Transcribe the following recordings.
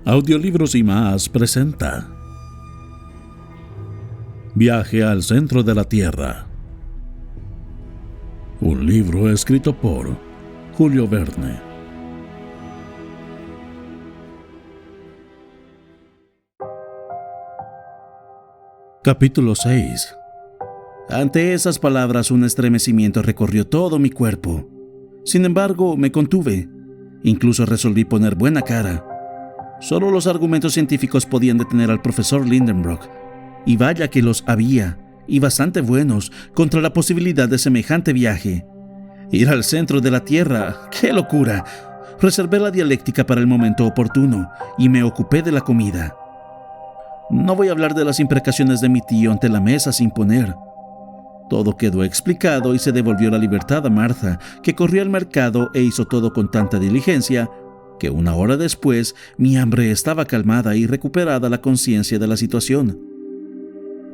Audiolibros y más presenta Viaje al centro de la Tierra. Un libro escrito por Julio Verne. Capítulo 6. Ante esas palabras un estremecimiento recorrió todo mi cuerpo. Sin embargo, me contuve. Incluso resolví poner buena cara. Solo los argumentos científicos podían detener al profesor Lindenbrock. Y vaya que los había, y bastante buenos, contra la posibilidad de semejante viaje. Ir al centro de la Tierra, ¡qué locura! Reservé la dialéctica para el momento oportuno, y me ocupé de la comida. No voy a hablar de las imprecaciones de mi tío ante la mesa sin poner. Todo quedó explicado y se devolvió la libertad a Martha, que corrió al mercado e hizo todo con tanta diligencia, que una hora después mi hambre estaba calmada y recuperada la conciencia de la situación.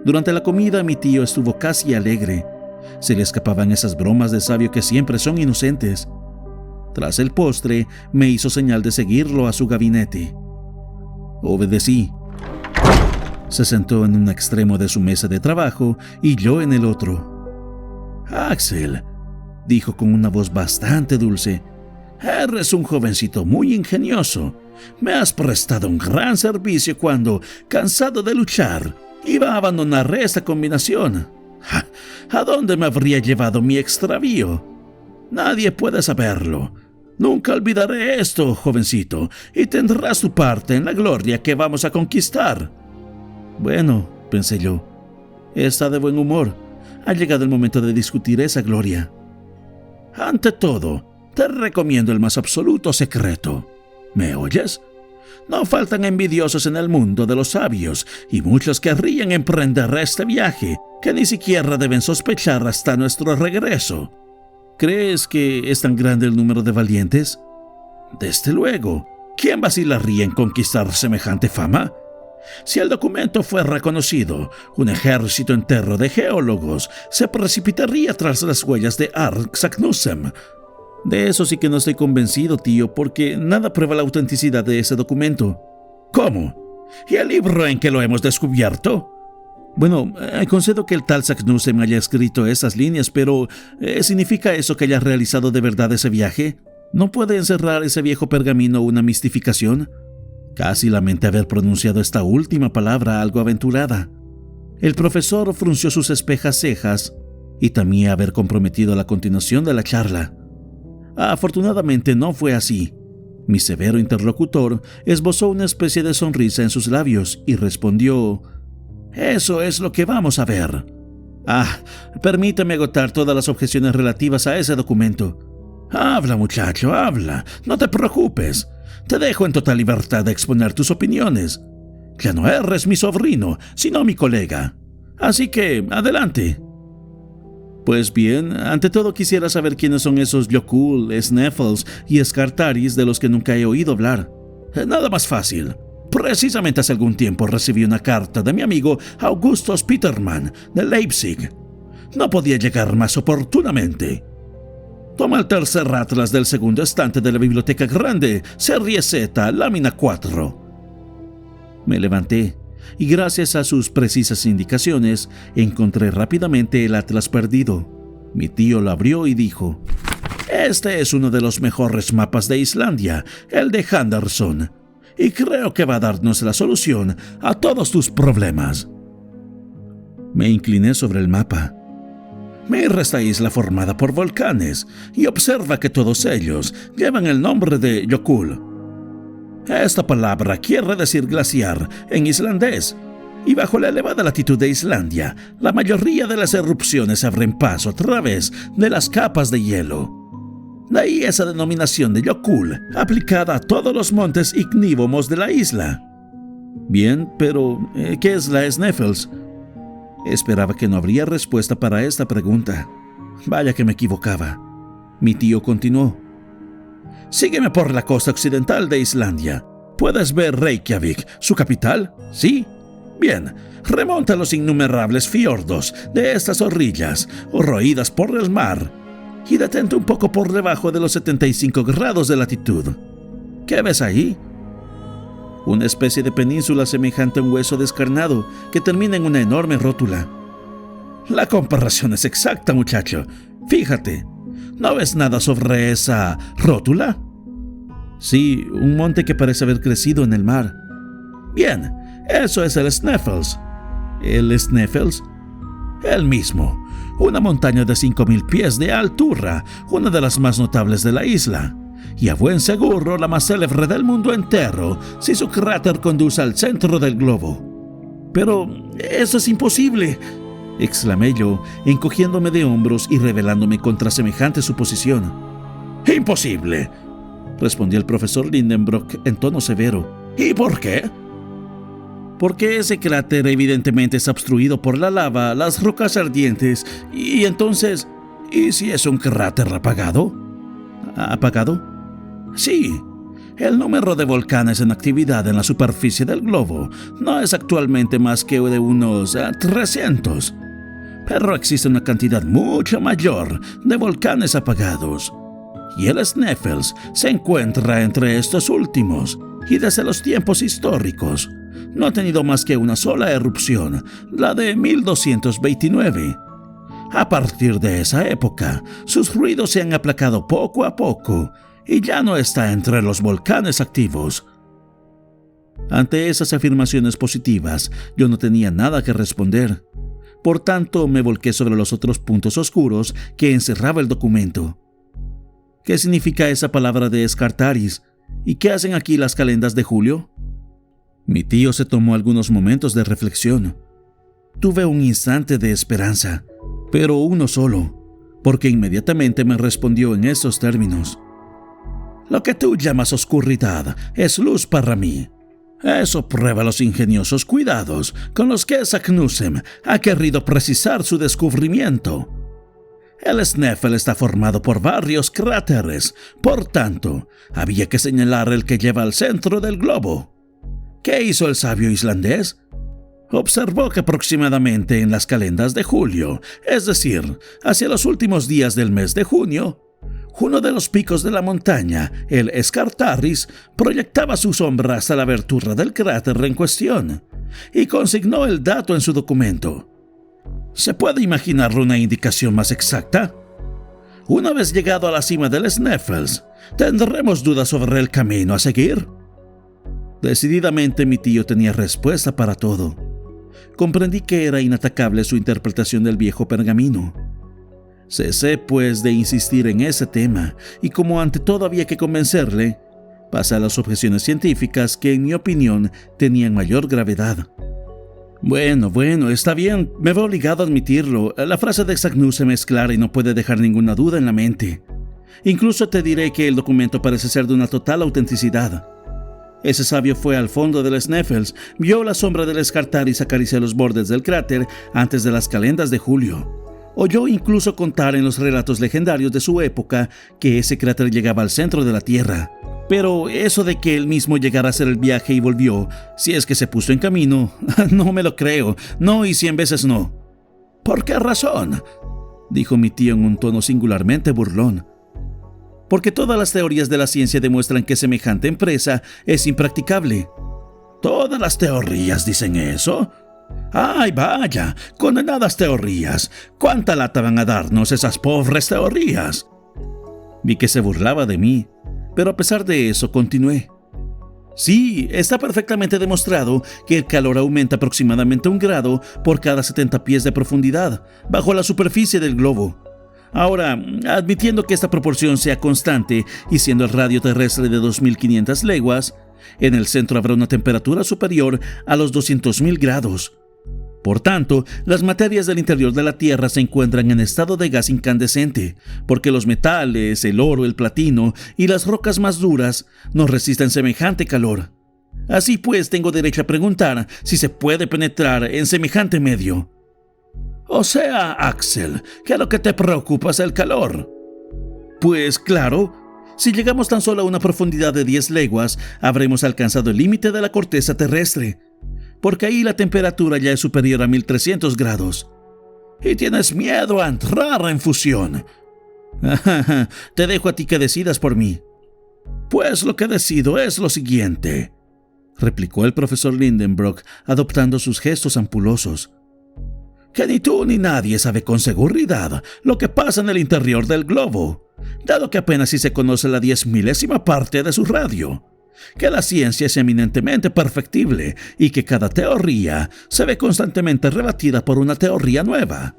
Durante la comida mi tío estuvo casi alegre. Se le escapaban esas bromas de sabio que siempre son inocentes. Tras el postre, me hizo señal de seguirlo a su gabinete. Obedecí. Se sentó en un extremo de su mesa de trabajo y yo en el otro. «Axel», dijo con una voz bastante dulce, «eres un jovencito muy ingenioso. Me has prestado un gran servicio cuando, cansado de luchar, iba a abandonar esta combinación. ¿A dónde me habría llevado mi extravío? Nadie puede saberlo. Nunca olvidaré esto, jovencito, y tendrás tu parte en la gloria que vamos a conquistar». Bueno, pensé yo, está de buen humor. Ha llegado el momento de discutir esa gloria. Ante todo, te recomiendo el más absoluto secreto. ¿Me oyes? No faltan envidiosos en el mundo de los sabios, y muchos querrían emprender este viaje, que ni siquiera deben sospechar hasta nuestro regreso. ¿Crees que es tan grande el número de valientes? Desde luego. ¿Quién vacilaría en conquistar semejante fama? Si el documento fue reconocido, un ejército entero de geólogos se precipitaría tras las huellas de Saknussemm. De eso sí que no estoy convencido, tío, porque nada prueba la autenticidad de ese documento. ¿Cómo? ¿Y el libro en que lo hemos descubierto? Bueno, concedo que el tal Saknussemm haya escrito esas líneas, pero ¿significa eso que haya realizado de verdad ese viaje? ¿No puede encerrar ese viejo pergamino una mistificación? Casi lamenté haber pronunciado esta última palabra algo aventurada. El profesor frunció sus espejas cejas y temía haber comprometido la continuación de la charla. Afortunadamente no fue así. Mi severo interlocutor esbozó una especie de sonrisa en sus labios y respondió: «Eso es lo que vamos a ver». Permíteme agotar todas las objeciones relativas a ese documento. Habla, muchacho, habla. No te preocupes. Te dejo en total libertad de exponer tus opiniones. Ya no eres mi sobrino, sino mi colega. Así que, adelante. Pues bien, ante todo quisiera saber quiénes son esos Yokul, Sneffels y Skartaris de los que nunca he oído hablar. Nada más fácil. Precisamente hace algún tiempo recibí una carta de mi amigo Augustus Petermann, de Leipzig. No podía llegar más oportunamente. Toma el tercer atlas del segundo estante de la biblioteca grande, serie Z, lámina 4. Me levanté y gracias a sus precisas indicaciones encontré rápidamente el atlas perdido. Mi tío lo abrió y dijo: «Este es uno de los mejores mapas de Islandia, el de Henderson, y creo que va a darnos la solución a todos tus problemas». Me incliné sobre el mapa. Mira esta isla formada por volcanes y observa que todos ellos llevan el nombre de Jökull. Esta palabra quiere decir glaciar en islandés, y bajo la elevada latitud de Islandia, la mayoría de las erupciones abren paso a través de las capas de hielo. De ahí esa denominación de Jökull, aplicada a todos los montes ignívoros de la isla. Bien, pero ¿qué es la Sneffels? Esperaba que no habría respuesta para esta pregunta. Vaya que me equivocaba. Mi tío continuó: «Sígueme por la costa occidental de Islandia. ¿Puedes ver Reykjavik, su capital? ¿Sí? Bien, remonta los innumerables fiordos de estas orillas, roídas por el mar, y detente un poco por debajo de los 75 grados de latitud. ¿Qué ves ahí?» una especie de península semejante a un hueso descarnado que termina en una enorme rótula. La comparación es exacta, muchacho. Fíjate, ¿no ves nada sobre esa rótula? Sí, un monte que parece haber crecido en el mar. Bien, eso es el Sneffels. ¿El Sneffels? El mismo. Una montaña de 5.000 pies de altura, una de las más notables de la isla. Y a buen seguro la más célebre del mundo entero, si su cráter conduce al centro del globo. Pero eso es imposible, exclamé yo, encogiéndome de hombros y rebelándome contra semejante suposición. ¡Imposible!, respondió el profesor Lindenbrock en tono severo. ¿Y por qué? Porque ese cráter evidentemente está obstruido por la lava, las rocas ardientes, y entonces, ¿y si es un cráter apagado? ¿Apagado? Sí. El número de volcanes en actividad en la superficie del globo no es actualmente más que de unos 300. Pero existe una cantidad mucho mayor de volcanes apagados. Y el Sneffels se encuentra entre estos últimos, y desde los tiempos históricos no ha tenido más que una sola erupción, la de 1229. A partir de esa época, sus ruidos se han aplacado poco a poco y ya no está entre los volcanes activos. Ante esas afirmaciones positivas, yo no tenía nada que responder. Por tanto, me volqué sobre los otros puntos oscuros que encerraba el documento. ¿Qué significa esa palabra de Scartaris? ¿Y qué hacen aquí las calendas de julio? Mi tío se tomó algunos momentos de reflexión. Tuve un instante de esperanza, pero uno solo, porque inmediatamente me respondió en estos términos. Lo que tú llamas oscuridad es luz para mí. Eso prueba los ingeniosos cuidados con los que Saknussemm ha querido precisar su descubrimiento. El Sneffels está formado por varios cráteres, por tanto, había que señalar el que lleva al centro del globo. ¿Qué hizo el sabio islandés? Observó que aproximadamente en las calendas de julio, es decir, hacia los últimos días del mes de junio, uno de los picos de la montaña, el Scartaris, proyectaba su sombra hasta la abertura del cráter en cuestión, y consignó el dato en su documento. ¿Se puede imaginar una indicación más exacta? Una vez llegado a la cima del Sneffels, ¿tendremos dudas sobre el camino a seguir? Decididamente mi tío tenía respuesta para todo. Comprendí que era inatacable su interpretación del viejo pergamino. Cesé, pues, de insistir en ese tema, y como ante todo había que convencerle, pasé a las objeciones científicas que, en mi opinión, tenían mayor gravedad. Bueno, está bien, me veo obligado a admitirlo. La frase de Saknussemm es clara y no puede dejar ninguna duda en la mente. Incluso te diré que el documento parece ser de una total autenticidad. Ese sabio fue al fondo del Sneffels, vio la sombra del Scartaris acariciar los bordes del cráter antes de las calendas de julio. Oyó incluso contar en los relatos legendarios de su época que ese cráter llegaba al centro de la Tierra. Pero eso de que él mismo llegara a hacer el viaje y volvió, si es que se puso en camino, no me lo creo, no y 100 veces no. ¿Por qué razón?, dijo mi tío en un tono singularmente burlón. Porque todas las teorías de la ciencia demuestran que semejante empresa es impracticable. ¿Todas las teorías dicen eso? ¡Ay, vaya! ¡Condenadas teorías! ¿Cuánta lata van a darnos esas pobres teorías? Vi que se burlaba de mí, pero a pesar de eso continué. Sí, está perfectamente demostrado que el calor aumenta aproximadamente 1 grado por cada 70 pies de profundidad bajo la superficie del globo. Ahora, admitiendo que esta proporción sea constante y siendo el radio terrestre de 2.500 leguas, en el centro habrá una temperatura superior a los 200.000 grados. Por tanto, las materias del interior de la Tierra se encuentran en estado de gas incandescente, porque los metales, el oro, el platino y las rocas más duras no resisten semejante calor. Así pues, tengo derecho a preguntar si se puede penetrar en semejante medio. O sea, Axel, que lo que te preocupa es el calor. Pues claro, si llegamos tan solo a una profundidad de 10 leguas, habremos alcanzado el límite de la corteza terrestre, porque ahí la temperatura ya es superior a 1300 grados. Y tienes miedo a entrar en fusión. Te dejo a ti que decidas por mí. Pues lo que decido es lo siguiente. replicó el profesor Lindenbrock, adoptando sus gestos ampulosos. Que ni tú ni nadie sabe con seguridad lo que pasa en el interior del globo, dado que apenas si se conoce la 10.000ª parte de su radio, que la ciencia es eminentemente perfectible y que cada teoría se ve constantemente rebatida por una teoría nueva.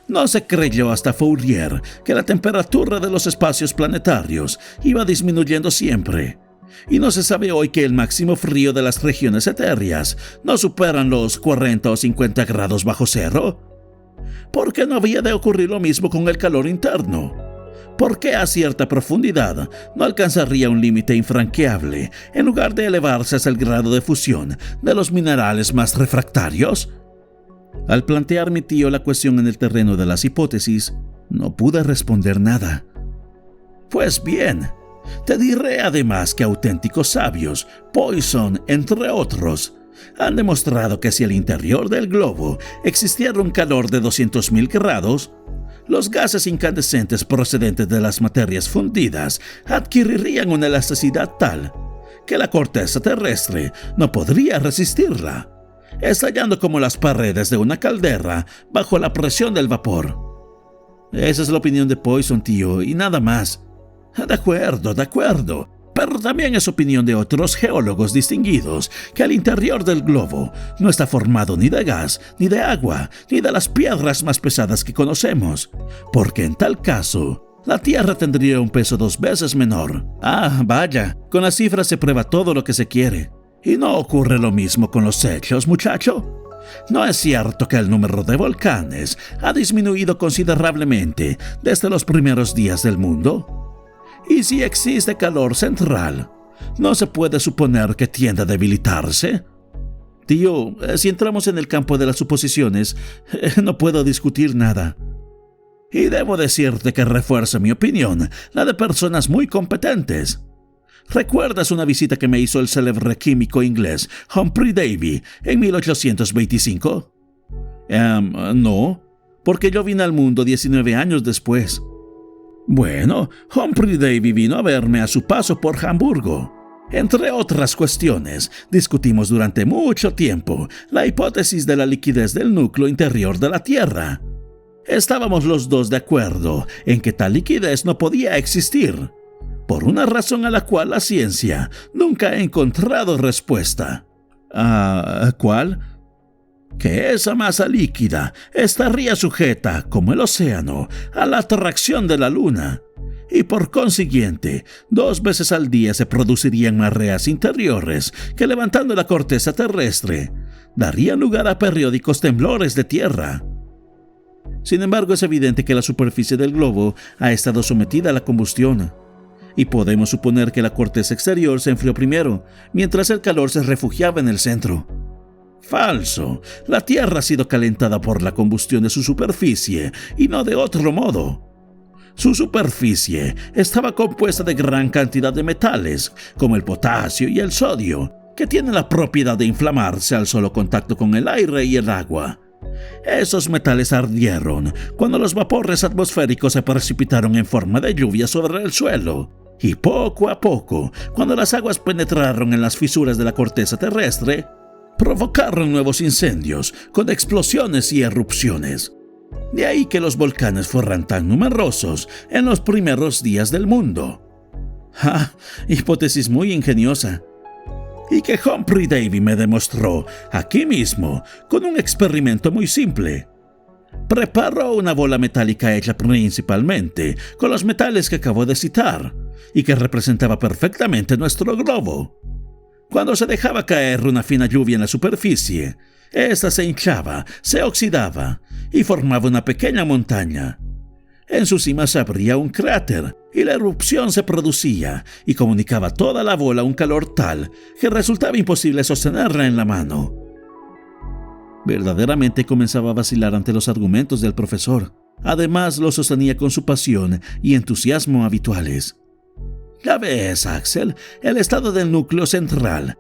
No se creyó hasta Fourier que la temperatura de los espacios planetarios iba disminuyendo siempre, y no se sabe hoy que el máximo frío de las regiones etéreas no superan los 40 o 50 grados bajo cero. ¿Por qué no había de ocurrir lo mismo con el calor interno? ¿Por qué a cierta profundidad no alcanzaría un límite infranqueable en lugar de elevarse hasta el grado de fusión de los minerales más refractarios? Al plantear mi tío la cuestión en el terreno de las hipótesis, no pude responder nada. Pues bien, te diré además que auténticos sabios, Poisson entre otros, han demostrado que si al interior del globo existiera un calor de 200.000 grados, los gases incandescentes procedentes de las materias fundidas adquirirían una elasticidad tal que la corteza terrestre no podría resistirla, estallando como las paredes de una caldera bajo la presión del vapor. Esa es la opinión de Poisson, tío, y nada más. De acuerdo, pero también es opinión de otros geólogos distinguidos que el interior del globo no está formado ni de gas, ni de agua, ni de las piedras más pesadas que conocemos, porque en tal caso, la Tierra tendría un peso 2 veces menor. Vaya, con las cifras se prueba todo lo que se quiere. ¿Y no ocurre lo mismo con los hechos, muchacho? ¿No es cierto que el número de volcanes ha disminuido considerablemente desde los primeros días del mundo? Y si existe calor central, ¿no se puede suponer que tiende a debilitarse? Tío, si entramos en el campo de las suposiciones, no puedo discutir nada. Y debo decirte que refuerza mi opinión, la de personas muy competentes. ¿Recuerdas una visita que me hizo el célebre químico inglés Humphrey Davy en 1825? No, porque yo vine al mundo 19 años después. Bueno, Humphrey Davy vino a verme a su paso por Hamburgo. Entre otras cuestiones, discutimos durante mucho tiempo la hipótesis de la liquidez del núcleo interior de la Tierra. Estábamos los dos de acuerdo en que tal liquidez no podía existir, por una razón a la cual la ciencia nunca ha encontrado respuesta. ¿Cuál? Que esa masa líquida estaría sujeta, como el océano, a la atracción de la luna, y por consiguiente, 2 veces al día se producirían mareas interiores que, levantando la corteza terrestre, darían lugar a periódicos temblores de tierra. Sin embargo, es evidente que la superficie del globo ha estado sometida a la combustión, y podemos suponer que la corteza exterior se enfrió primero, mientras el calor se refugiaba en el centro. Falso. La Tierra ha sido calentada por la combustión de su superficie, y no de otro modo. Su superficie estaba compuesta de gran cantidad de metales, como el potasio y el sodio, que tienen la propiedad de inflamarse al solo contacto con el aire y el agua. Esos metales ardieron cuando los vapores atmosféricos se precipitaron en forma de lluvia sobre el suelo, y poco a poco, cuando las aguas penetraron en las fisuras de la corteza terrestre, provocaron nuevos incendios con explosiones y erupciones. De ahí que los volcanes fueran tan numerosos en los primeros días del mundo. Hipótesis muy ingeniosa. Y que Humphrey Davy me demostró aquí mismo con un experimento muy simple. Preparó una bola metálica hecha principalmente con los metales que acabo de citar y que representaba perfectamente nuestro globo. Cuando se dejaba caer una fina lluvia en la superficie, esta se hinchaba, se oxidaba y formaba una pequeña montaña. En su cima se abría un cráter y la erupción se producía y comunicaba a toda la bola un calor tal que resultaba imposible sostenerla en la mano. Verdaderamente comenzaba a vacilar ante los argumentos del profesor. Además, lo sostenía con su pasión y entusiasmo habituales. Ya ves, Axel, el estado del núcleo central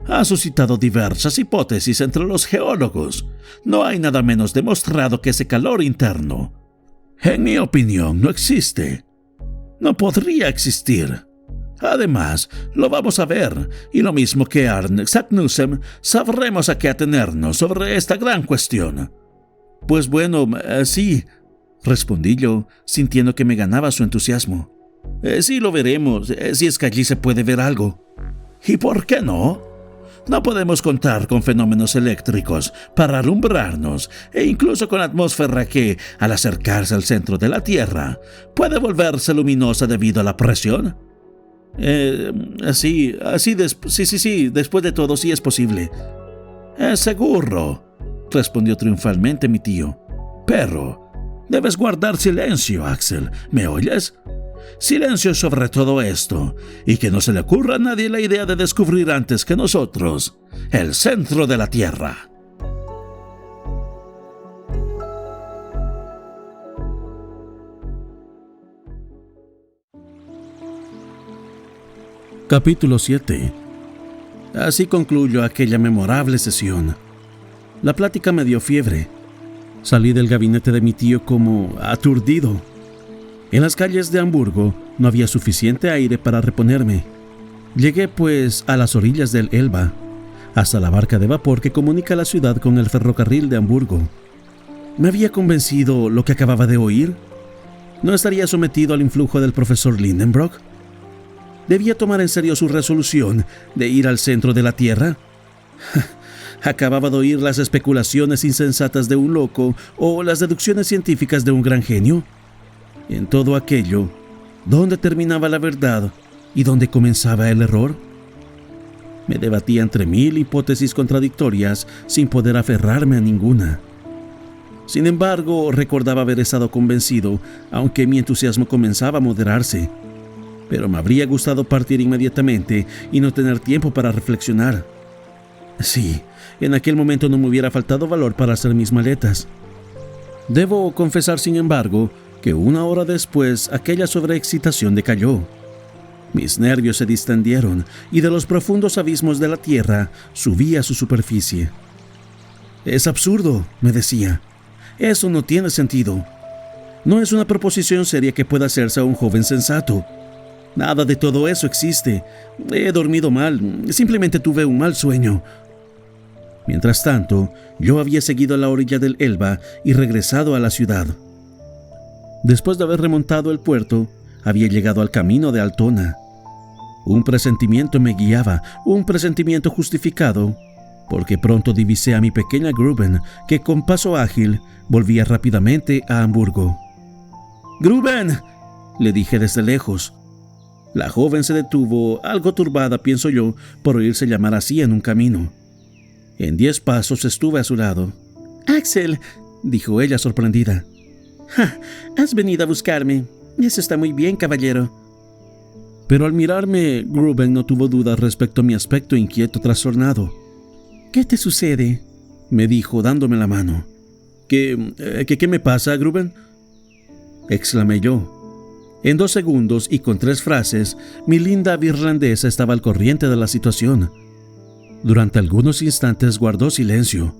ha suscitado diversas hipótesis entre los geólogos. No hay nada menos demostrado que ese calor interno, en mi opinión, no existe. No podría existir. Además, lo vamos a ver, y lo mismo que Arne Saknussemm, sabremos a qué atenernos sobre esta gran cuestión. Pues bueno, sí, respondí yo, sintiendo que me ganaba su entusiasmo. Sí lo veremos, si es que allí se puede ver algo. ¿Y por qué no? No podemos contar con fenómenos eléctricos para alumbrarnos e incluso con atmósfera que, al acercarse al centro de la Tierra, puede volverse luminosa debido a la presión. Sí, después de todo sí es posible. Seguro, respondió triunfalmente mi tío. Pero debes guardar silencio, Axel, ¿me oyes? Silencio sobre todo esto, y que no se le ocurra a nadie la idea de descubrir antes que nosotros el centro de la Tierra. Capítulo 7. Así concluyó aquella memorable sesión. La plática me dio fiebre. Salí del gabinete de mi tío como aturdido. En las calles de Hamburgo no había suficiente aire para reponerme. Llegué, pues, a las orillas del Elba, hasta la barca de vapor que comunica la ciudad con el ferrocarril de Hamburgo. ¿Me había convencido lo que acababa de oír? ¿No estaría sometido al influjo del profesor Lindenbrock? ¿Debía tomar en serio su resolución de ir al centro de la Tierra? Acababa de oír las especulaciones insensatas de un loco o las deducciones científicas de un gran genio. En todo aquello, ¿dónde terminaba la verdad y dónde comenzaba el error? Me debatía entre 1000 hipótesis contradictorias sin poder aferrarme a ninguna. Sin embargo, recordaba haber estado convencido, aunque mi entusiasmo comenzaba a moderarse. Pero me habría gustado partir inmediatamente y no tener tiempo para reflexionar. Sí, en aquel momento no me hubiera faltado valor para hacer mis maletas. Debo confesar, sin embargo, que 1 hora después aquella sobreexcitación decayó. Mis nervios se distendieron y de los profundos abismos de la tierra subí a su superficie. «Es absurdo», me decía. «Eso no tiene sentido. No es una proposición seria que pueda hacerse a un joven sensato. Nada de todo eso existe. He dormido mal, simplemente tuve un mal sueño». Mientras tanto, yo había seguido a la orilla del Elba y regresado a la ciudad. Después de haber remontado el puerto, había llegado al camino de Altona. Un presentimiento me guiaba, un presentimiento justificado, porque pronto divisé a mi pequeña Gruben, que con paso ágil volvía rápidamente a Hamburgo. «¡Gruben!», le dije desde lejos. La joven se detuvo, algo turbada, pienso yo, por oírse llamar así en un camino. En 10 pasos estuve a su lado. «Axel», dijo ella sorprendida. «Has venido a buscarme. Eso está muy bien, caballero». Pero al mirarme, Gruben no tuvo dudas respecto a mi aspecto inquieto trastornado. «¿Qué te sucede?», me dijo dándome la mano. ¿Qué me pasa, Gruben?», exclamé yo. En 2 segundos y con 3 frases, mi linda irlandesa estaba al corriente de la situación. Durante algunos instantes guardó silencio.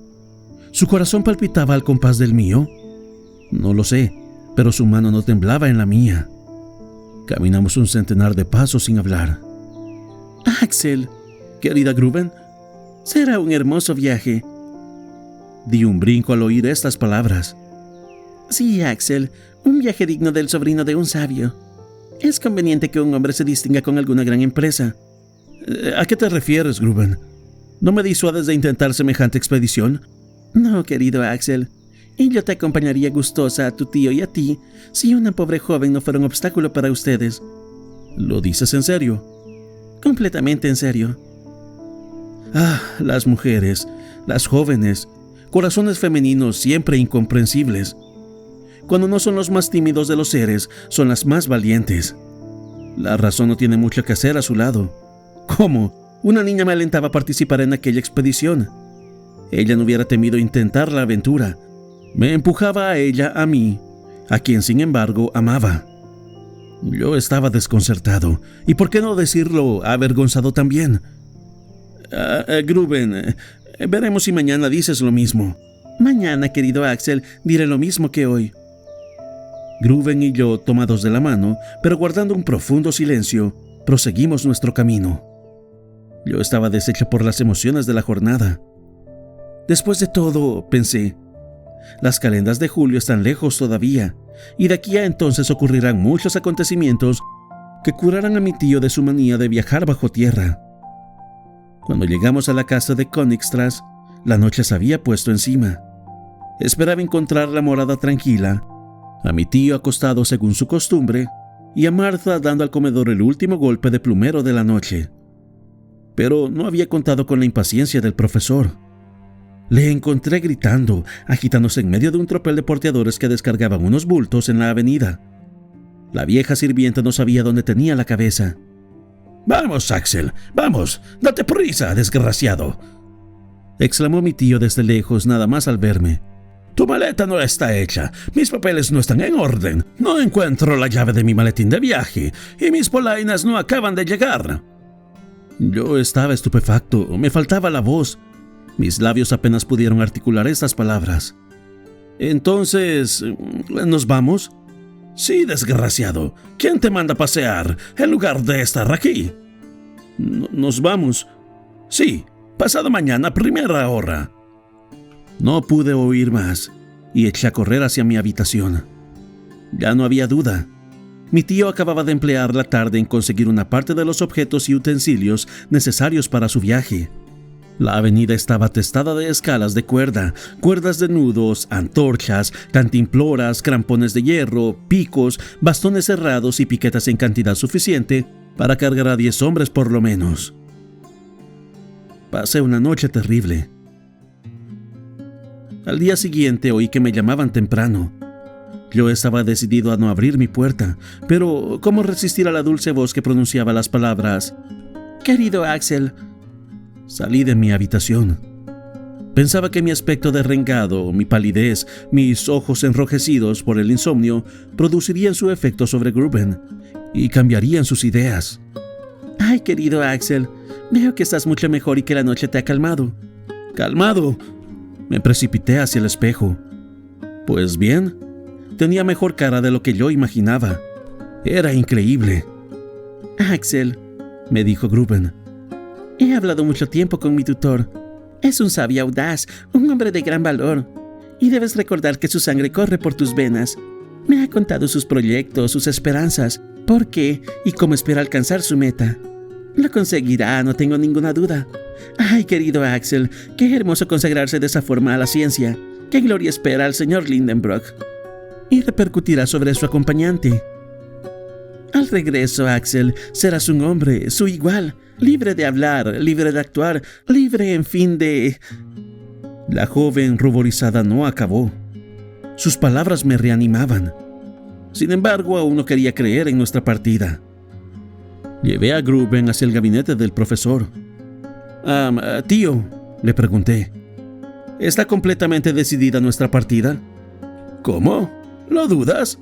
¿Su corazón palpitaba al compás del mío? No lo sé, pero su mano no temblaba en la mía. Caminamos un centenar de pasos sin hablar. «Axel, querida Gruben, será un hermoso viaje». Di un brinco al oír estas palabras. «Sí, Axel, un viaje digno del sobrino de un sabio. Es conveniente que un hombre se distinga con alguna gran empresa». «¿A qué te refieres, Gruben? ¿No me disuades de intentar semejante expedición?» «No, querido Axel. Y yo te acompañaría gustosa a tu tío y a ti si una pobre joven no fuera un obstáculo para ustedes». «¿Lo dices en serio?» «Completamente en serio». Las mujeres, las jóvenes, corazones femeninos siempre incomprensibles. Cuando no son los más tímidos de los seres, son las más valientes. La razón no tiene mucho que hacer a su lado. ¿Cómo? Una niña me alentaba a participar en aquella expedición. Ella no hubiera temido intentar la aventura. Me empujaba a ella, a mí, a quien sin embargo amaba. Yo estaba desconcertado, y por qué no decirlo, avergonzado también. Gruben, veremos si mañana dices lo mismo». «Mañana, querido Axel, diré lo mismo que hoy». Gruben y yo, tomados de la mano, pero guardando un profundo silencio, proseguimos nuestro camino. Yo estaba deshecho por las emociones de la jornada. Después de todo, pensé, las calendas de julio están lejos todavía, y de aquí a entonces ocurrirán muchos acontecimientos que curarán a mi tío de su manía de viajar bajo tierra. Cuando llegamos a la casa de Königstrasse, la noche se había puesto encima. Esperaba encontrar la morada tranquila, a mi tío acostado según su costumbre, y a Martha dando al comedor el último golpe de plumero de la noche. Pero no había contado con la impaciencia del profesor. Le encontré gritando, agitándose en medio de un tropel de porteadores que descargaban unos bultos en la avenida. La vieja sirvienta no sabía dónde tenía la cabeza. «¡Vamos, Axel! ¡Vamos! ¡Date prisa, desgraciado!», exclamó mi tío desde lejos nada más al verme. «Tu maleta no está hecha, mis papeles no están en orden, no encuentro la llave de mi maletín de viaje y mis polainas no acaban de llegar». Yo estaba estupefacto, me faltaba la voz. Mis labios apenas pudieron articular estas palabras. «Entonces, ¿nos vamos?» «Sí, desgraciado. ¿Quién te manda a pasear en lugar de estar aquí?» «¿Nos vamos?» «Sí, pasado mañana, primera hora». No pude oír más y eché a correr hacia mi habitación. Ya no había duda. Mi tío acababa de emplear la tarde en conseguir una parte de los objetos y utensilios necesarios para su viaje. La avenida estaba atestada de escalas de cuerda, cuerdas de nudos, antorchas, cantimploras, crampones de hierro, picos, bastones cerrados y piquetas en cantidad suficiente para cargar a 10 hombres por lo menos. Pasé una noche terrible. Al día siguiente oí que me llamaban temprano. Yo estaba decidido a no abrir mi puerta, pero ¿cómo resistir a la dulce voz que pronunciaba las palabras «Querido Axel»? Salí de mi habitación. Pensaba que mi aspecto derrengado, mi palidez, mis ojos enrojecidos por el insomnio producirían su efecto sobre Gruben y cambiarían sus ideas. «Ay, querido Axel, veo que estás mucho mejor y que la noche te ha calmado». «¿Calmado?» Me precipité hacia el espejo. Pues bien, tenía mejor cara de lo que yo imaginaba. Era increíble. «Axel», me dijo Gruben, «he hablado mucho tiempo con mi tutor. Es un sabio audaz, un hombre de gran valor. Y debes recordar que su sangre corre por tus venas. Me ha contado sus proyectos, sus esperanzas, por qué y cómo espera alcanzar su meta. Lo conseguirá, no tengo ninguna duda. Ay, querido Axel, qué hermoso consagrarse de esa forma a la ciencia. Qué gloria espera al señor Lindenbrock. Y repercutirá sobre su acompañante. Al regreso, Axel, serás un hombre, su igual, libre de hablar, libre de actuar, libre, en fin, de...». La joven ruborizada no acabó. Sus palabras me reanimaban. Sin embargo, aún no quería creer en nuestra partida. Llevé a Gruben hacia el gabinete del profesor. «Tío», le pregunté, «¿está completamente decidida nuestra partida?» «¿Cómo? ¿Lo dudas?»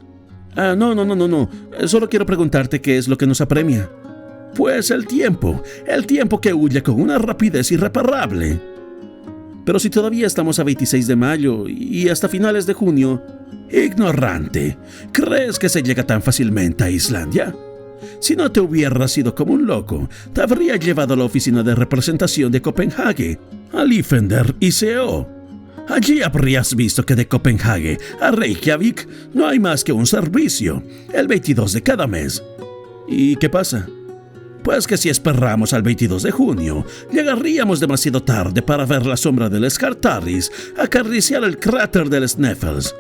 No. Solo quiero preguntarte qué es lo que nos apremia». «Pues el tiempo que huye con una rapidez irreparable». «Pero si todavía estamos a 26 de mayo y hasta finales de junio...» «Ignorante, ¿crees que se llega tan fácilmente a Islandia? Si no te hubieras sido como un loco, te habría llevado a la oficina de representación de Copenhague, a Liffender ICO. Allí habrías visto que de Copenhague a Reykjavik no hay más que un servicio, el 22 de cada mes». «¿Y qué pasa?» «Pues que si esperamos al 22 de junio, llegaríamos demasiado tarde para ver la sombra del Scartaris acariciar el cráter del Sneffels.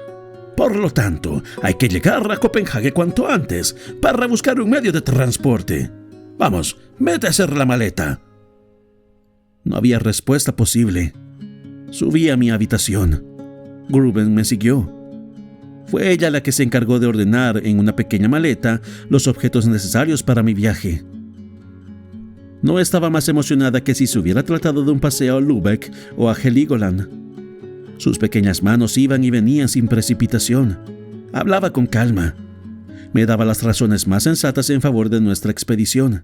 Por lo tanto, hay que llegar a Copenhague cuanto antes para buscar un medio de transporte. Vamos, vete a hacer la maleta». No había respuesta posible. Subí a mi habitación. Gruben me siguió. Fue ella la que se encargó de ordenar en una pequeña maleta los objetos necesarios para mi viaje. No estaba más emocionada que si se hubiera tratado de un paseo a Lübeck o a Heligoland. Sus pequeñas manos iban y venían sin precipitación. Hablaba con calma. Me daba las razones más sensatas en favor de nuestra expedición.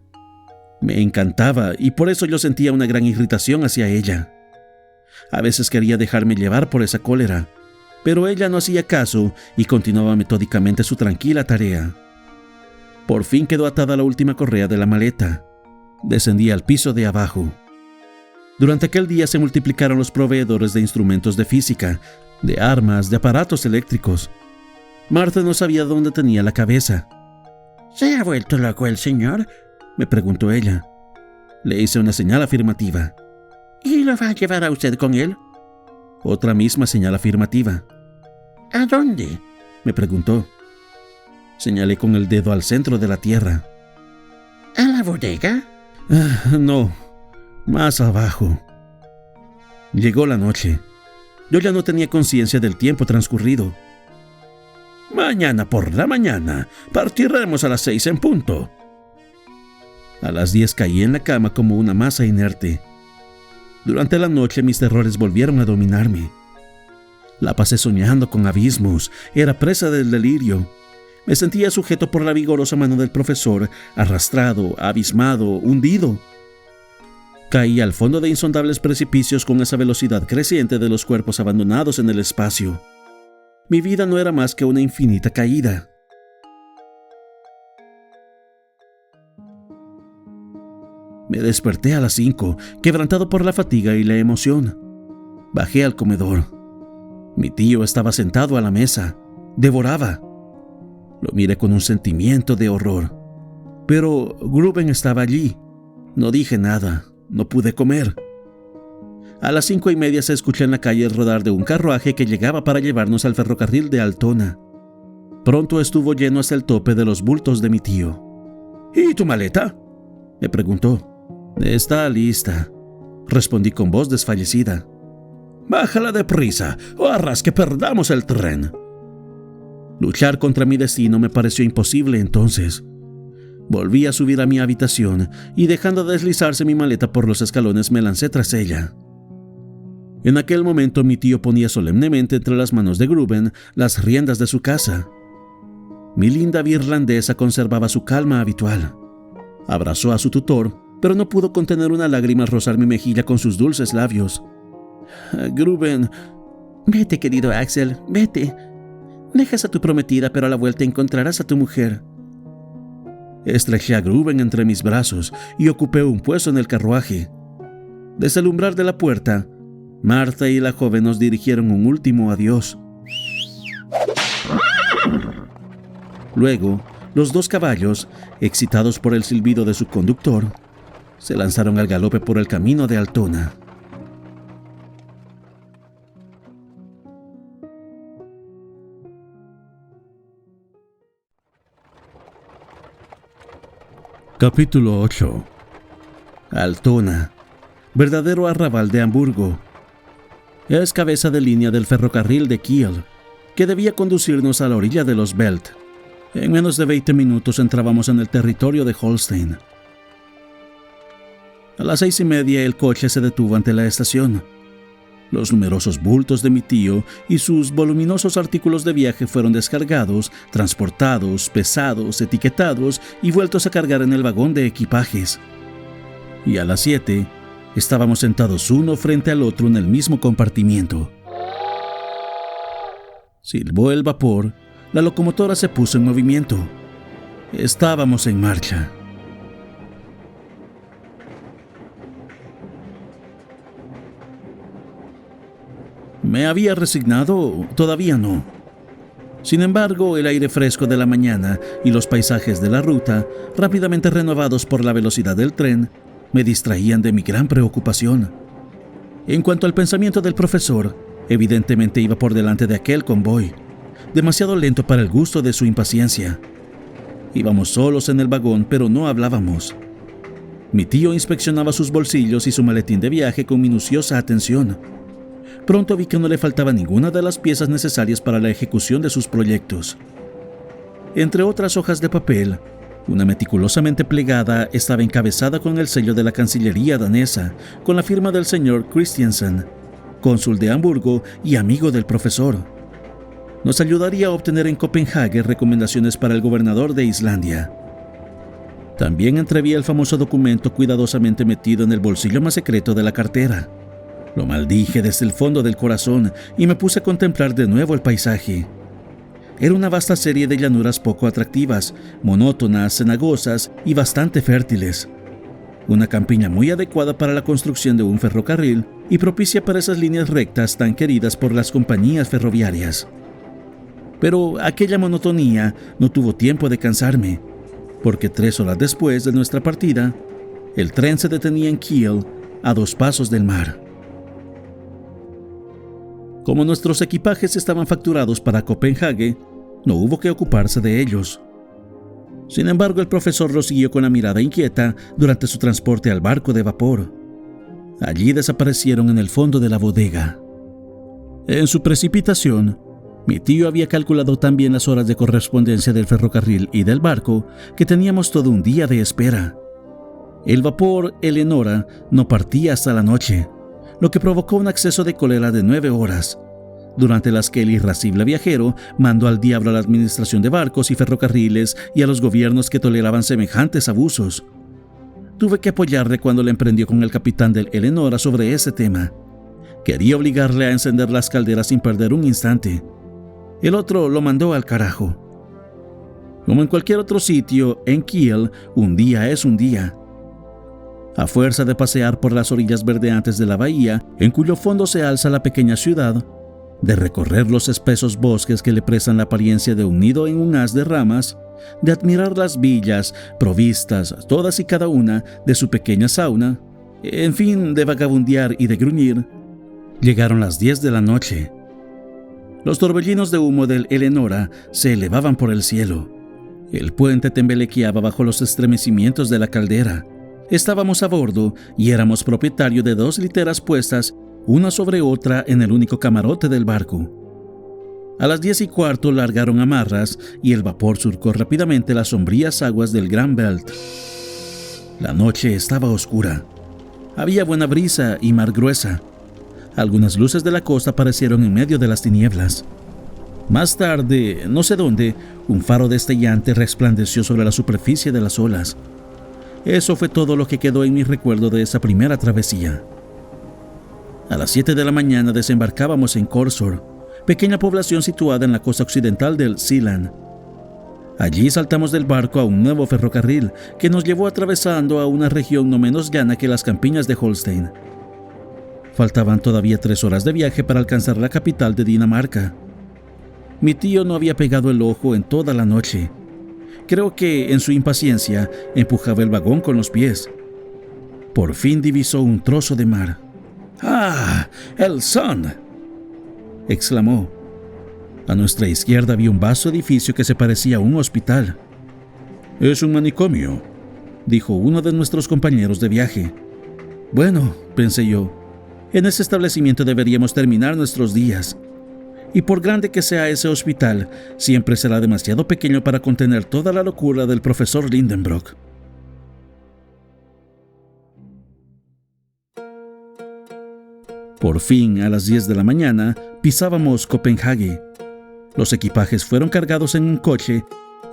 Me encantaba y por eso yo sentía una gran irritación hacia ella. A veces quería dejarme llevar por esa cólera, pero ella no hacía caso y continuaba metódicamente su tranquila tarea. Por fin quedó atada la última correa de la maleta. Descendí al piso de abajo. Durante aquel día se multiplicaron los proveedores de instrumentos de física, de armas, de aparatos eléctricos. Martha no sabía dónde tenía la cabeza. ¿Se ha vuelto loco el señor?, me preguntó ella. Le hice una señal afirmativa. ¿Y lo va a llevar a usted con él? Otra misma señal afirmativa. ¿A dónde?, me preguntó. Señalé con el dedo al centro de la tierra. ¿A la bodega? No, más abajo. Llegó la noche. Yo ya no tenía conciencia del tiempo transcurrido. Mañana por la mañana partiremos a las 6 en punto. A las 10 caí en la cama como una masa inerte. Durante la noche mis terrores volvieron a dominarme. La pasé soñando con abismos, era presa del delirio. Me sentía sujeto por la vigorosa mano del profesor, arrastrado, abismado, hundido. Caí al fondo de insondables precipicios con esa velocidad creciente de los cuerpos abandonados en el espacio. Mi vida no era más que una infinita caída. Me desperté a las 5, quebrantado por la fatiga y la emoción. Bajé al comedor. Mi tío estaba sentado a la mesa. Devoraba. Lo miré con un sentimiento de horror. Pero Gruben estaba allí. No dije nada. No pude comer. A las 5:30 se escuchó en la calle el rodar de un carruaje que llegaba para llevarnos al ferrocarril de Altona. Pronto estuvo lleno hasta el tope de los bultos de mi tío. ¿Y tu maleta?, me preguntó. Está lista, respondí con voz desfallecida. Bájala deprisa o harás que perdamos el tren. Luchar contra mi destino me pareció imposible entonces. Volví a subir a mi habitación y dejando deslizarse mi maleta por los escalones me lancé tras ella. En aquel momento mi tío ponía solemnemente entre las manos de Gruben las riendas de su casa. Mi linda irlandesa conservaba su calma habitual. Abrazó a su tutor, pero no pudo contener una lágrima al rozar mi mejilla con sus dulces labios. Gruben. Vete, querido Axel, vete. Dejas a tu prometida, pero a la vuelta encontrarás a tu mujer. Estreché a Gruben entre mis brazos y ocupé un puesto en el carruaje. Desde el umbral de la puerta, Martha y la joven nos dirigieron un último adiós. Luego, los dos caballos, excitados por el silbido de su conductor, se lanzaron al galope por el camino de Altona. Capítulo 8. Altona, verdadero arrabal de Hamburgo. Es cabeza de línea del ferrocarril de Kiel, que debía conducirnos a la orilla de los Belt. En menos de 20 minutos entrábamos en el territorio de Holstein. A las 6:30 el coche se detuvo ante la estación. Los numerosos bultos de mi tío y sus voluminosos artículos de viaje fueron descargados, transportados, pesados, etiquetados y vueltos a cargar en el vagón de equipajes. Y a las 7 estábamos sentados uno frente al otro en el mismo compartimiento. Silbó el vapor, la locomotora se puso en movimiento. Estábamos en marcha. ¿Me había resignado? Todavía no. Sin embargo, el aire fresco de la mañana y los paisajes de la ruta, rápidamente renovados por la velocidad del tren, me distraían de mi gran preocupación. En cuanto al pensamiento del profesor, evidentemente iba por delante de aquel convoy, demasiado lento para el gusto de su impaciencia. Íbamos solos en el vagón, pero no hablábamos. Mi tío inspeccionaba sus bolsillos y su maletín de viaje con minuciosa atención. Pronto vi que no le faltaba ninguna de las piezas necesarias para la ejecución de sus proyectos. Entre otras hojas de papel, una meticulosamente plegada estaba encabezada con el sello de la Cancillería danesa, con la firma del señor Christiansen, cónsul de Hamburgo y amigo del profesor. Nos ayudaría a obtener en Copenhague recomendaciones para el gobernador de Islandia. También entreví el famoso documento cuidadosamente metido en el bolsillo más secreto de la cartera. Lo maldije desde el fondo del corazón y me puse a contemplar de nuevo el paisaje. era una vasta serie de llanuras poco atractivas, monótonas, cenagosas y bastante fértiles. Una campiña muy adecuada para la construcción de un ferrocarril y propicia para esas líneas rectas tan queridas por las compañías ferroviarias. Pero aquella monotonía no tuvo tiempo de cansarme, porque 3 horas después de nuestra partida, el tren se detenía en Kiel, a 2 pasos del mar. Como nuestros equipajes estaban facturados para Copenhague, no hubo que ocuparse de ellos. Sin embargo, el profesor los siguió con la mirada inquieta durante su transporte al barco de vapor. Allí desaparecieron en el fondo de la bodega. En su precipitación, mi tío había calculado tan bien las horas de correspondencia del ferrocarril y del barco que teníamos todo un día de espera. El vapor Eleonora no partía hasta la noche, lo que provocó un acceso de cólera de 9 horas, durante las que el irascible viajero mandó al diablo a la administración de barcos y ferrocarriles y a los gobiernos que toleraban semejantes abusos. Tuve que apoyarle cuando le emprendió con el capitán del Eleonora sobre ese tema. Quería obligarle a encender las calderas sin perder un instante. El otro lo mandó al carajo. Como en cualquier otro sitio, en Kiel, un día es un día. A fuerza de pasear por las orillas verdeantes de la bahía, en cuyo fondo se alza la pequeña ciudad, de recorrer los espesos bosques que le prestan la apariencia de un nido en un haz de ramas, de admirar las villas, provistas, todas y cada una, de su pequeña sauna, en fin, de vagabundear y de gruñir, llegaron las 10 de la noche. Los torbellinos de humo del Eleonora se elevaban por el cielo. El puente temblequeaba bajo los estremecimientos de la caldera. Estábamos a bordo y éramos propietarios de 2 literas puestas una sobre otra en el único camarote del barco. A las 10:15 largaron amarras y el vapor surcó rápidamente las sombrías aguas del Gran Belt. La noche estaba oscura. Había buena brisa y mar gruesa. Algunas luces de la costa aparecieron en medio de las tinieblas. Más tarde, no sé dónde, un faro destellante resplandeció sobre la superficie de las olas. Eso fue todo lo que quedó en mi recuerdo de esa primera travesía. A las 7 de la mañana desembarcábamos en Korsor, pequeña población situada en la costa occidental del Sealand. Allí saltamos del barco a un nuevo ferrocarril que nos llevó atravesando a una región no menos llana que las campiñas de Holstein. Faltaban todavía 3 horas de viaje para alcanzar la capital de Dinamarca. Mi tío no había pegado el ojo en toda la noche. Creo que, en su impaciencia, empujaba el vagón con los pies. Por fin divisó un trozo de mar. ¡Ah! ¡El Sun!, exclamó. A nuestra izquierda había un vasto edificio que se parecía a un hospital. «Es un manicomio», dijo uno de nuestros compañeros de viaje. Bueno, pensé yo, en ese establecimiento deberíamos terminar nuestros días. Y por grande que sea ese hospital, siempre será demasiado pequeño para contener toda la locura del profesor Lindenbrock. Por fin, a las 10 de la mañana, pisábamos Copenhague. Los equipajes fueron cargados en un coche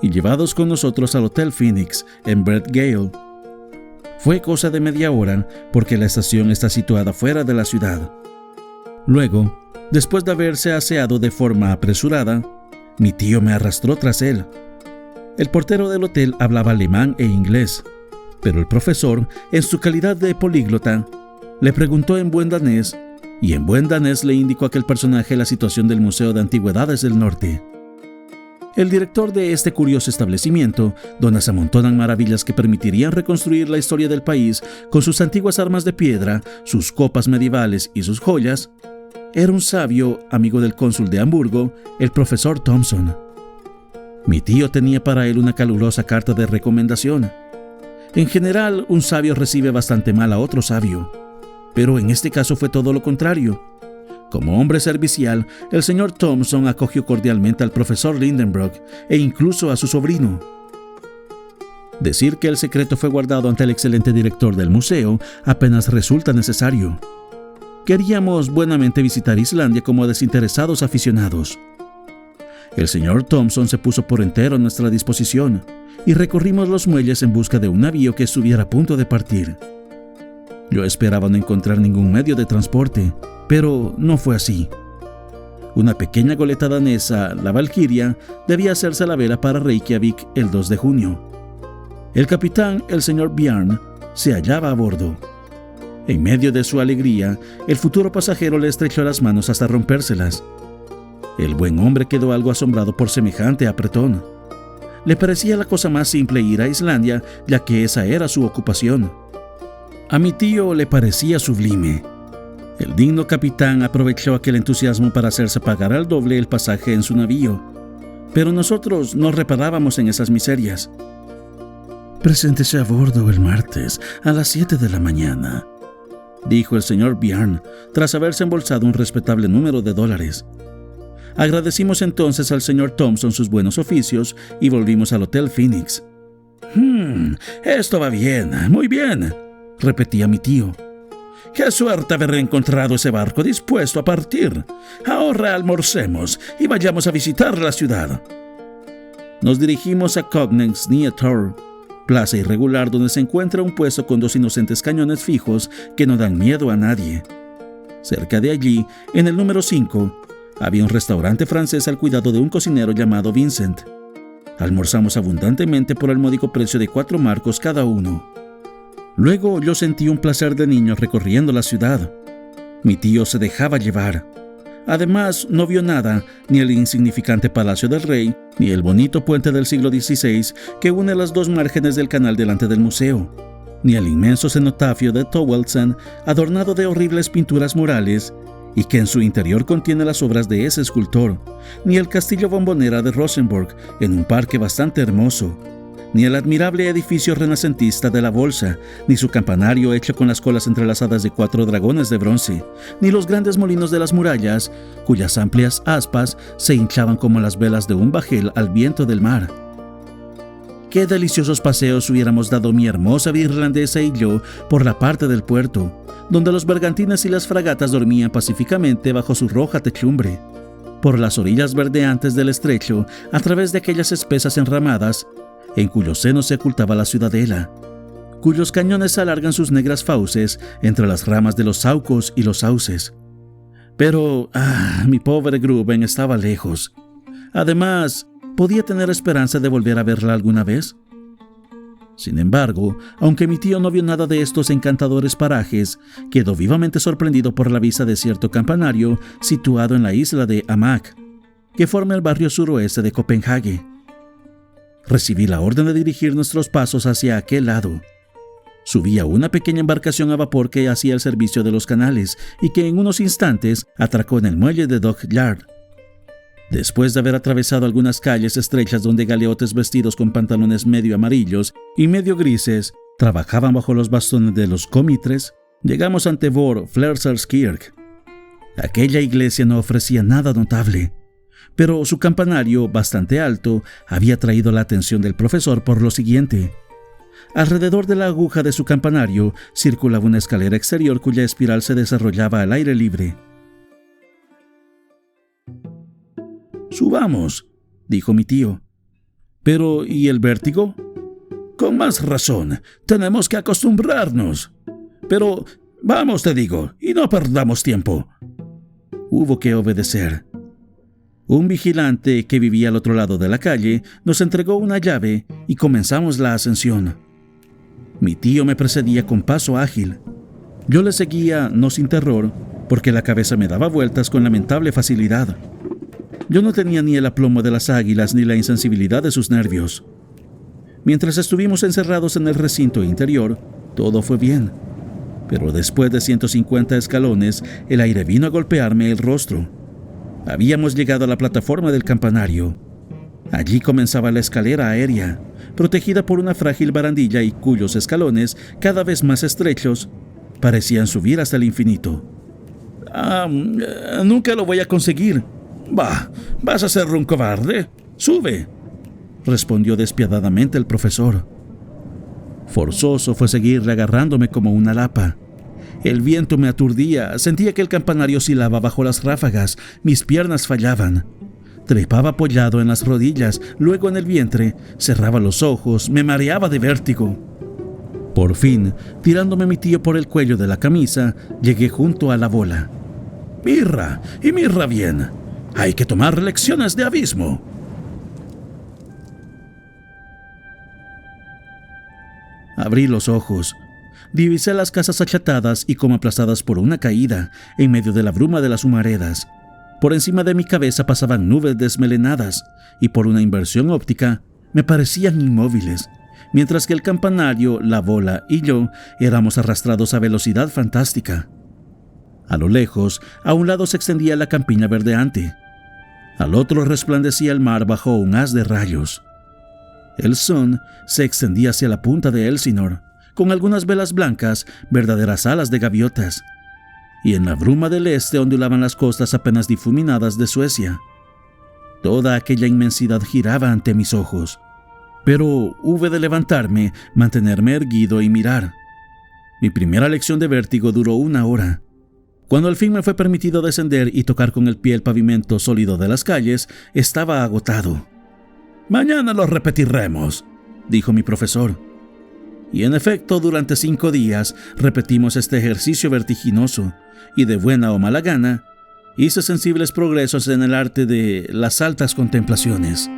y llevados con nosotros al Hotel Phoenix en Bert Gale. Fue cosa de media hora porque la estación está situada fuera de la ciudad. Luego, después de haberse aseado de forma apresurada, mi tío me arrastró tras él. El portero del hotel hablaba alemán e inglés, pero el profesor, en su calidad de políglota, le preguntó en buen danés, y en buen danés le indicó a aquel personaje la situación del Museo de Antigüedades del Norte. El director de este curioso establecimiento, donde se amontonan maravillas que permitirían reconstruir la historia del país con sus antiguas armas de piedra, sus copas medievales y sus joyas, era un sabio amigo del cónsul de Hamburgo, el profesor Thompson. Mi tío tenía para él una calurosa carta de recomendación. En general, un sabio recibe bastante mal a otro sabio, pero en este caso fue todo lo contrario. Como hombre servicial, el señor Thompson acogió cordialmente al profesor Lindenbrock e incluso a su sobrino. Decir que el secreto fue guardado ante el excelente director del museo apenas resulta necesario. Queríamos buenamente visitar Islandia como desinteresados aficionados. El señor Thompson se puso por entero a nuestra disposición y recorrimos los muelles en busca de un navío que estuviera a punto de partir. Yo esperaba no encontrar ningún medio de transporte, pero no fue así. Una pequeña goleta danesa, la Valkyria, debía hacerse a la vela para Reykjavik el 2 de junio. El capitán, el señor Bjarn, se hallaba a bordo. En medio de su alegría, el futuro pasajero le estrechó las manos hasta rompérselas. El buen hombre quedó algo asombrado por semejante apretón. Le parecía la cosa más simple ir a Islandia, ya que esa era su ocupación. A mi tío le parecía sublime. El digno capitán aprovechó aquel entusiasmo para hacerse pagar al doble el pasaje en su navío. Pero nosotros no reparábamos en esas miserias. «Preséntese a bordo el martes a las 7 de la mañana», dijo el señor Bjarn, tras haberse embolsado un respetable número de $. Agradecimos entonces al señor Thompson sus buenos oficios y volvimos al Hotel Phoenix. Esto va bien, muy bien», repetía mi tío. «Qué suerte haber encontrado ese barco dispuesto a partir. Ahora almorcemos y vayamos a visitar la ciudad». Nos dirigimos a Königsniator, plaza irregular donde se encuentra un puesto con 2 inocentes cañones fijos que no dan miedo a nadie. Cerca de allí, en el número 5, había un restaurante francés al cuidado de un cocinero llamado Vincent. Almorzamos abundantemente por el módico precio de 4 marcos cada uno. Luego yo sentí un placer de niño recorriendo la ciudad. Mi tío se dejaba llevar. Además, no vio nada, ni el insignificante Palacio del Rey, ni el bonito puente del siglo XVI que une las 2 márgenes del canal delante del museo, ni el inmenso cenotafio de Thorwaldsen, adornado de horribles pinturas murales, y que en su interior contiene las obras de ese escultor, ni el castillo bombonera de Rosenborg, en un parque bastante hermoso, ni el admirable edificio renacentista de la Bolsa, ni su campanario hecho con las colas entrelazadas de 4 dragones de bronce, ni los grandes molinos de las murallas, cuyas amplias aspas se hinchaban como las velas de un bajel al viento del mar. Qué deliciosos paseos hubiéramos dado mi hermosa irlandesa y yo por la parte del puerto, donde los bergantines y las fragatas dormían pacíficamente bajo su roja techumbre, por las orillas verdeantes del estrecho, a través de aquellas espesas enramadas, en cuyo seno se ocultaba la ciudadela, cuyos cañones alargan sus negras fauces entre las ramas de los saucos y los sauces. Pero, mi pobre Gruben estaba lejos. Además, ¿podía tener esperanza de volver a verla alguna vez? Sin embargo, aunque mi tío no vio nada de estos encantadores parajes, quedó vivamente sorprendido por la vista de cierto campanario situado en la isla de Amak, que forma el barrio suroeste de Copenhague. Recibí la orden de dirigir nuestros pasos hacia aquel lado. Subí a una pequeña embarcación a vapor que hacía el servicio de los canales y que en unos instantes atracó en el muelle de Dock Yard. Después de haber atravesado algunas calles estrechas donde galeotes vestidos con pantalones medio amarillos y medio grises trabajaban bajo los bastones de los comitres, llegamos ante Vor Flerserskirk. Aquella iglesia no ofrecía nada notable, pero su campanario, bastante alto, había atraído la atención del profesor por lo siguiente. Alrededor de la aguja de su campanario circulaba una escalera exterior cuya espiral se desarrollaba al aire libre. «Subamos», dijo mi tío. «Pero, ¿y el vértigo?» «Con más razón, tenemos que acostumbrarnos. Pero, vamos, te digo, y no perdamos tiempo». Hubo que obedecer. Un vigilante que vivía al otro lado de la calle nos entregó una llave y comenzamos la ascensión. Mi tío me precedía con paso ágil. Yo le seguía, no sin terror, porque la cabeza me daba vueltas con lamentable facilidad. Yo no tenía ni el aplomo de las águilas ni la insensibilidad de sus nervios. Mientras estuvimos encerrados en el recinto interior, todo fue bien. Pero después de 150 escalones, el aire vino a golpearme el rostro. Habíamos llegado a la plataforma del campanario. Allí comenzaba la escalera aérea, protegida por una frágil barandilla y cuyos escalones, cada vez más estrechos, parecían subir hasta el infinito. Nunca lo voy a conseguir. ¿Vas a ser un cobarde? ¡Sube!, respondió despiadadamente el profesor. Forzoso fue seguirle agarrándome como una lapa. El viento me aturdía, sentía que el campanario oscilaba bajo las ráfagas, mis piernas fallaban. Trepaba apoyado en las rodillas, luego en el vientre, cerraba los ojos, me mareaba de vértigo. Por fin, tirándome mi tío por el cuello de la camisa, llegué junto a la bola. «Mirra, y mirra bien. Hay que tomar lecciones de abismo. Abrí los ojos. Divisé las casas achatadas y como aplastadas por una caída en medio de la bruma de las humaredas. Por encima de mi cabeza pasaban nubes desmelenadas y por una inversión óptica me parecían inmóviles, mientras que el campanario, la bola y yo éramos arrastrados a velocidad fantástica. A lo lejos, a un lado se extendía la campiña verdeante. Al otro resplandecía el mar bajo un haz de rayos. El sol se extendía hacia la punta de Elsinor, con algunas velas blancas, verdaderas alas de gaviotas. Y en la bruma del este ondulaban las costas apenas difuminadas de Suecia. Toda aquella inmensidad giraba ante mis ojos, pero hube de levantarme, mantenerme erguido y mirar. Mi primera lección de vértigo duró 1 hora. Cuando al fin me fue permitido descender y tocar con el pie el pavimento sólido de las calles, estaba agotado. «Mañana lo repetiremos», dijo mi profesor. Y en efecto, durante 5 días repetimos este ejercicio vertiginoso, y de buena o mala gana, hice sensibles progresos en el arte de las altas contemplaciones.